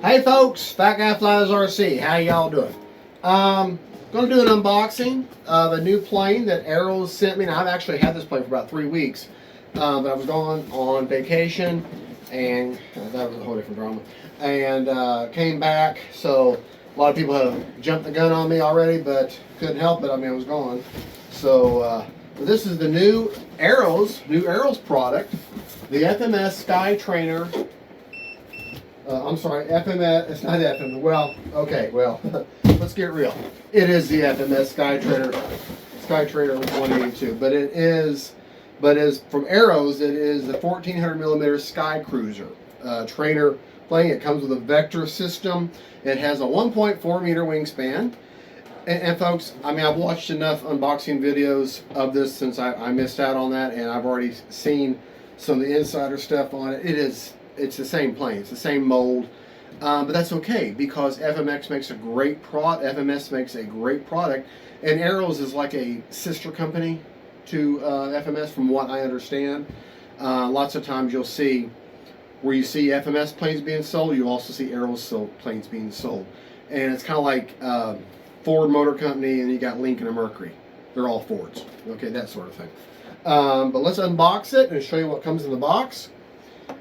Hey folks, SKYCRUISER, how y'all doing? Going to do an unboxing of a new plane that Arrows sent me. Now, I've actually had this plane for about 3 weeks, but I was gone on vacation, and that was a whole different drama, and came back, so a lot of people have jumped the gun on me already, but couldn't help it. I mean, I was gone. So this is the new Arrows product, the FMS Sky Trainer. I'm sorry, FMS, it's not FMS, well, okay, well, let's get real. It is the FMS Sky Trainer 182, but as from Arrows, it is the 1400 millimeter SKYCRUISER trainer plane. It comes with a vector system. It has a 1.4 meter wingspan. And folks, I mean, I've watched enough unboxing videos of this since I missed out on that, and I've already seen some of the insider stuff on it. It's the same plane, it's the same mold, but that's okay because FMS makes a great product, and Arrows is like a sister company to FMS, from what I understand. Lots of times you'll see where you see FMS planes being sold, you also see Arrows planes being sold, and it's kind of like Ford Motor Company, and you got Lincoln and Mercury. They're all Fords, okay, that sort of thing. But let's unbox it and show you what comes in the box.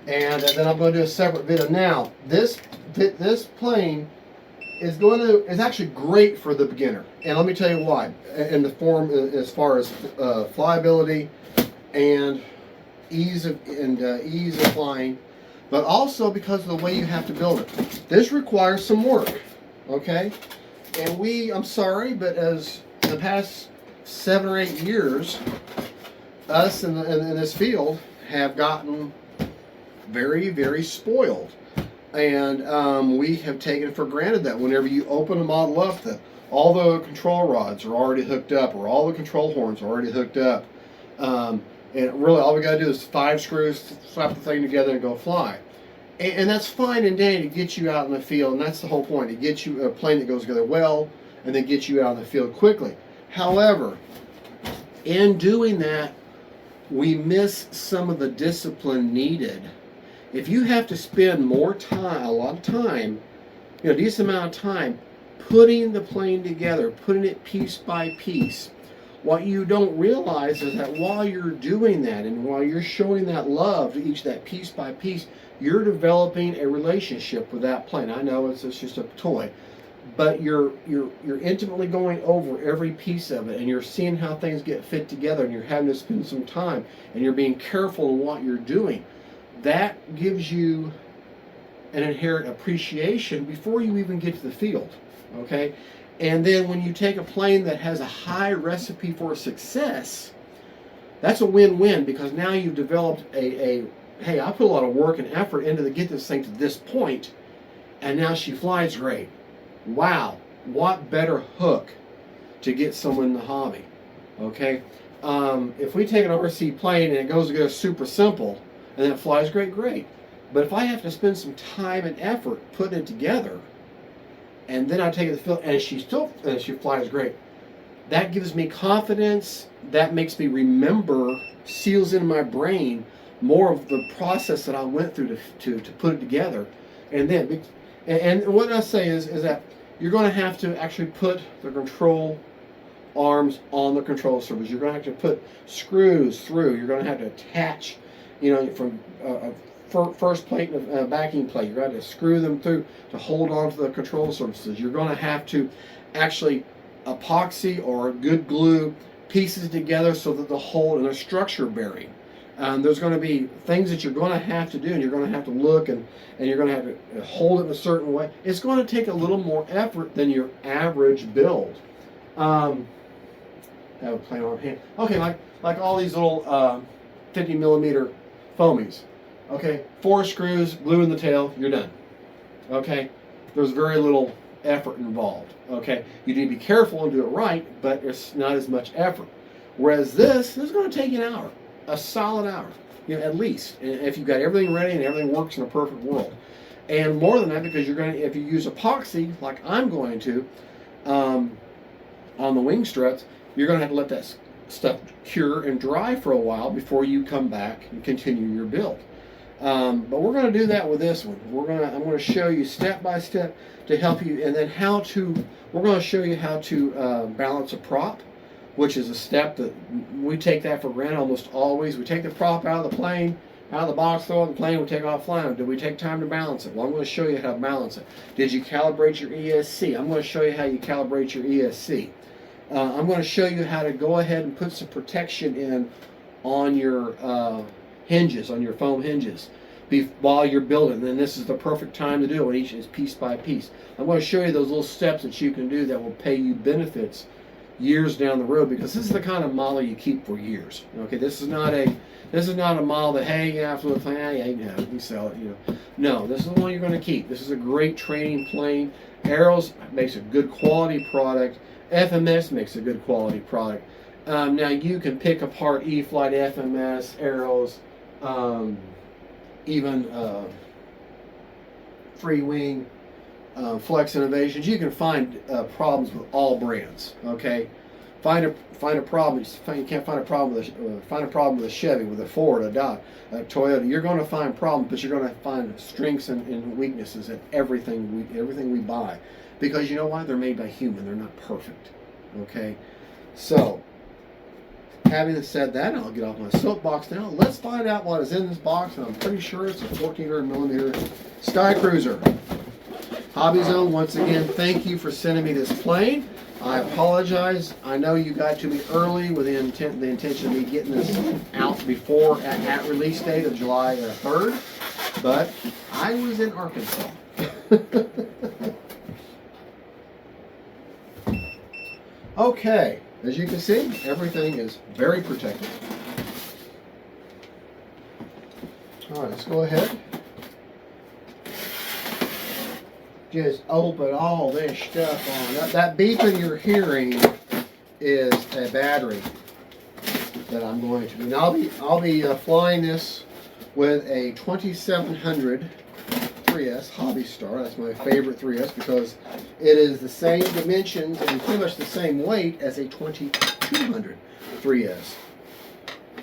And then I'm going to do a separate video. Now, this plane is actually great for the beginner, and let me tell you why. In the form, as far as flyability and ease of flying, but also because of the way you have to build it. This requires some work, okay? And I'm sorry, but as in the past 7 or 8 years, us in this field have gotten very, very spoiled, and we have taken for granted that whenever you open a model up, that all the control rods are already hooked up, or all the control horns are already hooked up, and really all we got to do is 5 screws, slap the thing together, and go fly. And that's fine and dandy to get you out in the field, and that's the whole point, to get you a plane that goes together well, and then get you out in the field quickly. However, in doing that, we miss some of the discipline needed. If you have to spend more time, a lot of time, a decent amount of time, putting the plane together, putting it piece by piece, what you don't realize is that while you're doing that, and while you're showing that love to each that piece by piece, you're developing a relationship with that plane. I know it's just a toy, but you're intimately going over every piece of it, and you're seeing how things get fit together, and you're having to spend some time, and you're being careful in what you're doing. That gives you an inherent appreciation before you even get to the field, okay? And then when you take a plane that has a high recipe for success, that's a win-win, because now you've developed hey, I put a lot of work and effort into to get this thing to this point, and now she flies great. Wow, what better hook to get someone in the hobby, okay? If we take an RC plane and it goes super simple, and then it flies great. But if I have to spend some time and effort putting it together, and then I take it to the field, and she flies great, that gives me confidence. That makes me remember, seals in my brain more of the process that I went through to put it together. And then, and what I say is that you're going to have to actually put the control arms on the control surface. You're going to have to put screws through. You're going to have to attach, from first plate and a backing plate. You're going to have to screw them through to hold on to the control surfaces. You're going to have to actually epoxy or good glue pieces together so that the whole and the structure bearing. There's going to be things that you're going to have to do, and you're going to have to look, and you're going to have to hold it in a certain way. It's going to take a little more effort than your average build. I have a plane on hand. Okay, like all these little 50 millimeter foamies. Okay, 4 screws, glue in the tail, you're done. Okay, there's very little effort involved. Okay, you need to be careful and do it right, but it's not as much effort. Whereas this is going to take you an hour, a solid hour, at least, if you've got everything ready and everything works in a perfect world. And more than that, because if you use epoxy, like I'm going to, on the wing struts, you're going to have to let that stuff cure and dry for a while before you come back and continue your build. But we're going to do that with this one. I'm going to show you step by step to help you, and then we're going to show you how to balance a prop, which is a step that we take that for granted almost always. We take the prop out of the plane, out of the box, throw it in the plane, we take off flying. Do we take time to balance it? Well, I'm going to show you how to balance it. Did you calibrate your ESC? I'm going to show you how you calibrate your ESC. I'm going to show you how to go ahead and put some protection in on your hinges, on your foam hinges, while you're building. And this is the perfect time to do it. Each is piece by piece. I'm going to show you those little steps that you can do that will pay you benefits years down the road, because this is the kind of model you keep for years. Okay, this is not a model that, hey, after the plane, yeah, you can have it, you can sell it. You know, no, this is the one you're going to keep. This is a great training plane. Arrows makes a good quality product. FMS makes a good quality product. Now you can pick apart E-flite, FMS, Arrows, even Free Wing, Flex Innovations. You can find problems with all brands. Okay, find a problem. You can't find a problem with a Chevy, with a Ford, a Dodge, a Toyota. You're going to find problems, but you're going to find strengths and weaknesses in everything we buy, because you know why? They're made by human. They're not perfect. Okay, so having said that, I'll get off my soapbox now. Let's find out what is in this box, and I'm pretty sure it's a 1400 millimeter SKYCRUISER. Hobby Zone, once again, thank you for sending me this plane. I apologize. I know you got to me early with the intention of me getting this out before at release date of July 3rd, but I was in Arkansas. Okay, as you can see, everything is very protected. All right, let's go ahead. Just open all this stuff on. That beeping you're hearing is a battery that I'm going to. And I'll be flying this with a 2700 3S Hobby Star. That's my favorite 3S because it is the same dimensions and pretty much the same weight as a 2200 3S.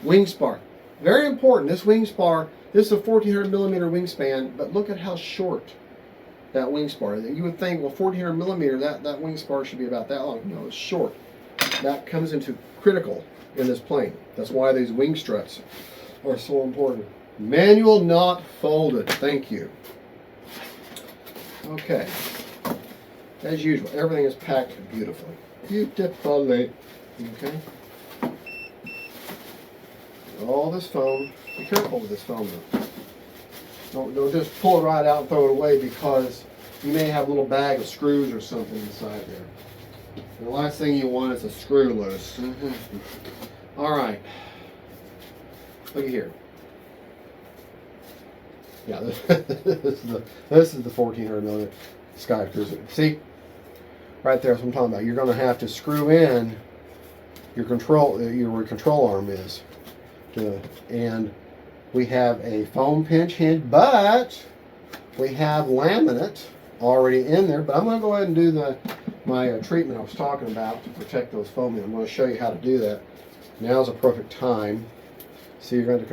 Wing spar. Very important. This wing spar, this is a 1400 millimeter wingspan, but look at how short that wing spar is. You would think, well, 1400 millimeter, that wing spar should be about that long. No, it's short. That comes into critical in this plane. That's why these wing struts are so important. Manual, not folded. Thank you. Okay. As usual, everything is packed beautifully. Beautifully. Okay. All this foam. Be careful with this foam though. Don't just pull it right out and throw it away, because you may have a little bag of screws or something inside there. And the last thing you want is a screw loose. All right. Look at here. Yeah, this is the 1400 millimeter SKYCRUISER. See, right there, that's what I'm talking about. You're going to have to screw in your control, where your control arm is, and we have a foam pinch hinge, but we have laminate already in there. But I'm going to go ahead and do my treatment I was talking about to protect those foam. I'm going to show you how to do that. Now's a perfect time. So you're going to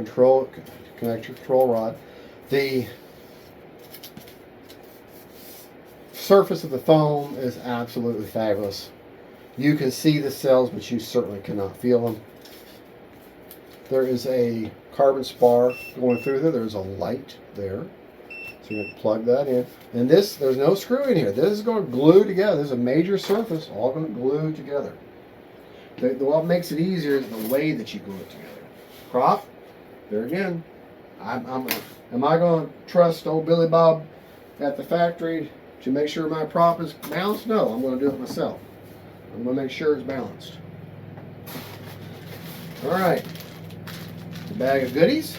connect your control rod. The surface of the foam is absolutely fabulous. You can see the cells, but you certainly cannot feel them. There is a carbon spar going through there. There's a light there. So you're going to plug that in. And there's no screw in here. This is going to glue together. This is a major surface, all going to glue together. What makes it easier is the way that you glue it together. Prop, there again. Am I going to trust old Billy Bob at the factory to make sure my prop is balanced? No, I'm going to do it myself. I'm going to make sure it's balanced. All right. The bag of goodies.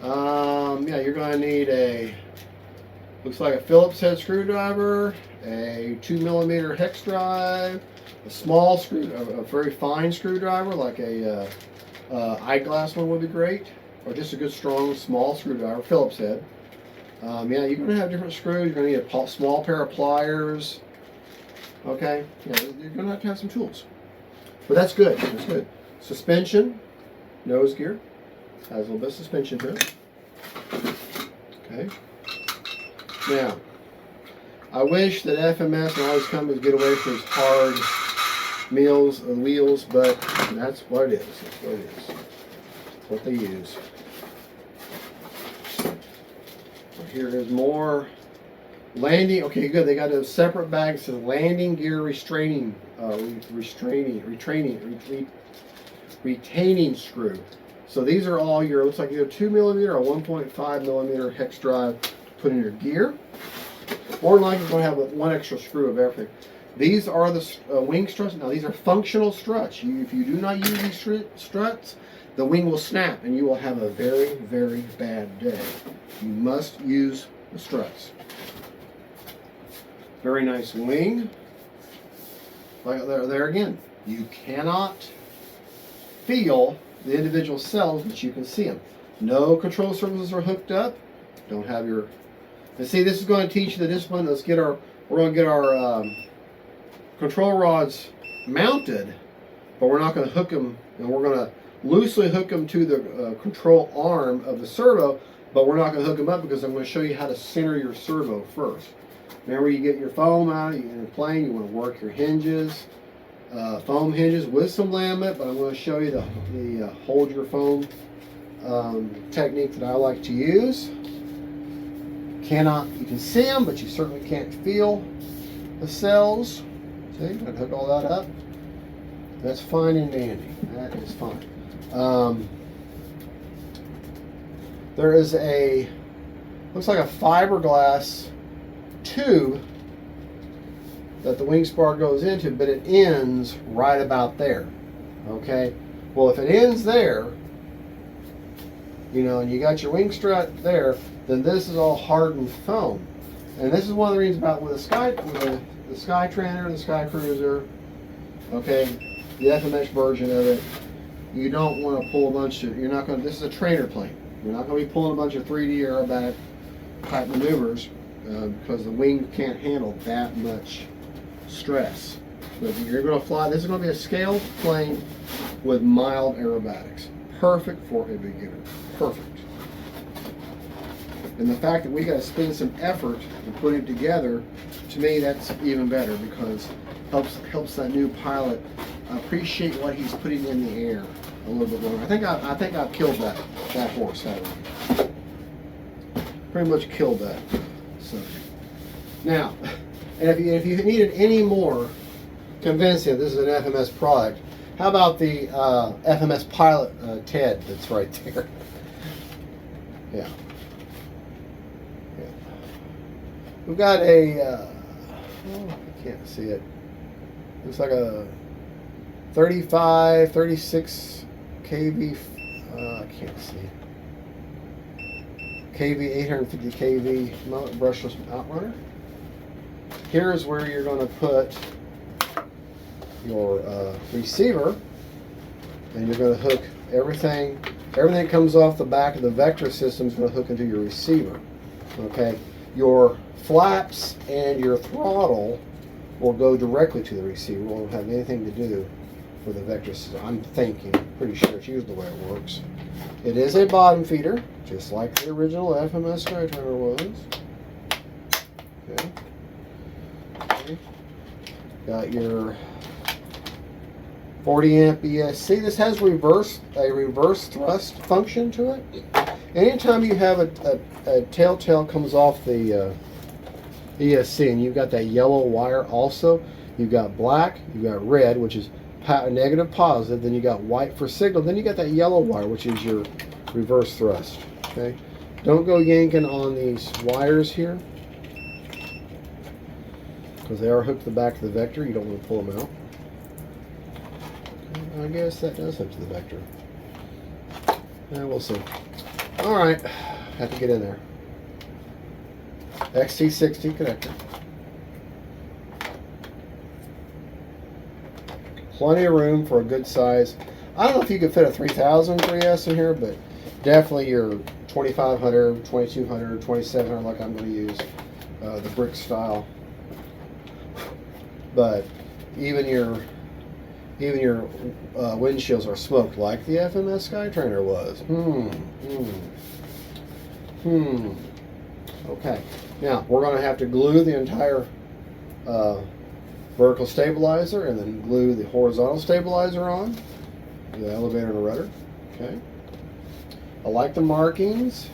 Yeah, you're going to need looks like a Phillips head screwdriver, a 2mm hex drive, a small a very fine screwdriver, like a eyeglass one would be great, or just a good strong small screwdriver, Phillips head. Yeah, you're going to have different screws. You're going to need a small pair of pliers. Okay, yeah, you're going to have some tools. But that's good. That's good. Suspension, nose gear, has a little bit of suspension to it. Okay. Now, I wish that FMS and all these companies get away from these hard wheels, but that's what it is. That's what it is. That's what they use. Here is more landing. Okay, good. They got a separate bag that says landing gear retaining screw. So these are all your, looks like either 2mm or 1.5mm hex drive to put in your gear. More than likely, you're going to have one extra screw of everything. These are the wing struts. Now, these are functional struts. If you do not use these struts, the wing will snap and you will have a very, very bad day. You must use the struts. Very nice wing. Like there again, you cannot feel the individual cells, but you can see them. No control surfaces are hooked up. Don't have your. And see, this is going to teach you the discipline. We're going to get our control rods mounted, but we're not going to hook them, and we're going to loosely hook them to the control arm of the servo, but we're not going to hook them up because I'm going to show you how to center your servo first. Remember, you get your foam out in the plane, you want to work your hinges, foam hinges with some laminate, but I'm going to show you the hold your foam technique that I like to use. You can see them, but you certainly can't feel the cells. See, I'm going to hook all that up. That's fine and dandy. That is fine. There is looks like a fiberglass tube that the wing spar goes into, but it ends right about there. Okay? Well, if it ends there, and you got your wing strut there, then this is all hardened foam. And this is one of the reasons about with the SKYTRAINER, the SKYCRUISER, okay, the FMS version of it, you don't want to pull a bunch of, this is a trainer plane. You're not going to be pulling a bunch of 3D aerobatic type maneuvers because the wing can't handle that much stress. But you're going to fly, this is going to be a scaled plane with mild aerobatics. Perfect for a beginner. Perfect. And the fact that we got to spend some effort in putting it together, to me, that's even better because helps that new pilot appreciate what he's putting in the air a little bit more. I think I've killed that horse, haven't I? Pretty much killed that. So now, and if you needed any more convincing this is an FMS product, how about the FMS pilot TED that's right there? Yeah. We've got I can't see it. Looks like a 35, 36 kV, I can't see. kV, 850 kV brushless outrunner. Here's where you're going to put your receiver, and you're going to hook everything. Everything that comes off the back of the vector system is going to hook into your receiver. Okay, your flaps and your throttle will go directly to the receiver. It won't have anything to do with the vector system. I'm pretty sure it's usually the way it works. It is a bottom feeder, just like the original FMS SKYTRAINER was. Okay. Got your 40 amp ESC. This has a reverse thrust function to it. Anytime you have a telltale comes off the ESC and you've got that yellow wire also, you've got black, you've got red, which is negative positive, then you got white for signal, then you got that yellow wire, which is your reverse thrust. Okay, don't go yanking on these wires here because they are hooked to the back of the vector. You don't want to pull them out. Okay, I guess that does hook to the vector. We'll see. All right, have to get in there. XT60 connector. Plenty of room for a good size. I don't know if you could fit a 3000 3S in here, but definitely your 2500, 2200, 2700 like I'm going to use, the brick style. But even your windshields are smoked like the FMS SKYTRAINER was. Okay. Now, we're going to have to glue the entire vertical stabilizer and then glue the horizontal stabilizer on. The elevator and the rudder. Okay. I like the markings.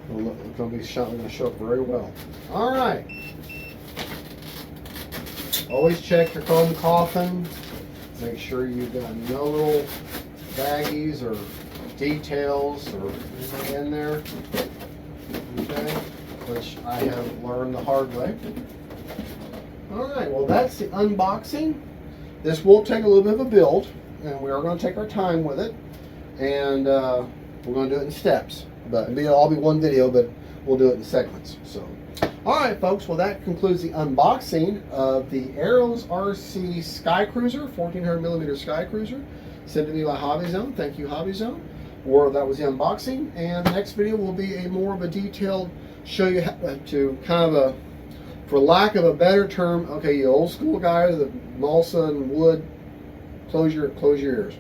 It's going to show up very well. All right. Always check your foam coffin. Make sure you've got no little baggies or details or anything in there. Okay. Which I have learned the hard way. All right. Well, that's the unboxing. This will take a little bit of a build, and we are going to take our time with it. And we're going to do it in steps. But it'll all be one video, but we'll do it in segments. So, all right, folks. Well, that concludes the unboxing of the Arrows RC SKYCRUISER, 1400mm SKYCRUISER, sent to me by Hobby Zone. Thank you, Hobby Zone. Or that was the unboxing, and the next video will be a more of a detailed show you how to kind of a, for lack of a better term, okay, you old school guy, the balsa and wood, close your ears.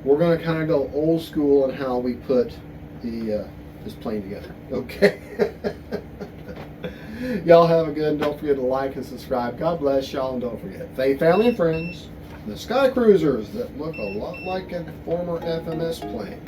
We're going to kind of go old school on how we put the this plane together. Okay. Y'all have a good, and don't forget to like and subscribe. God bless y'all, and don't forget, faith, family, and friends, the SKYCRUISERs that look a lot like a former FMS plane.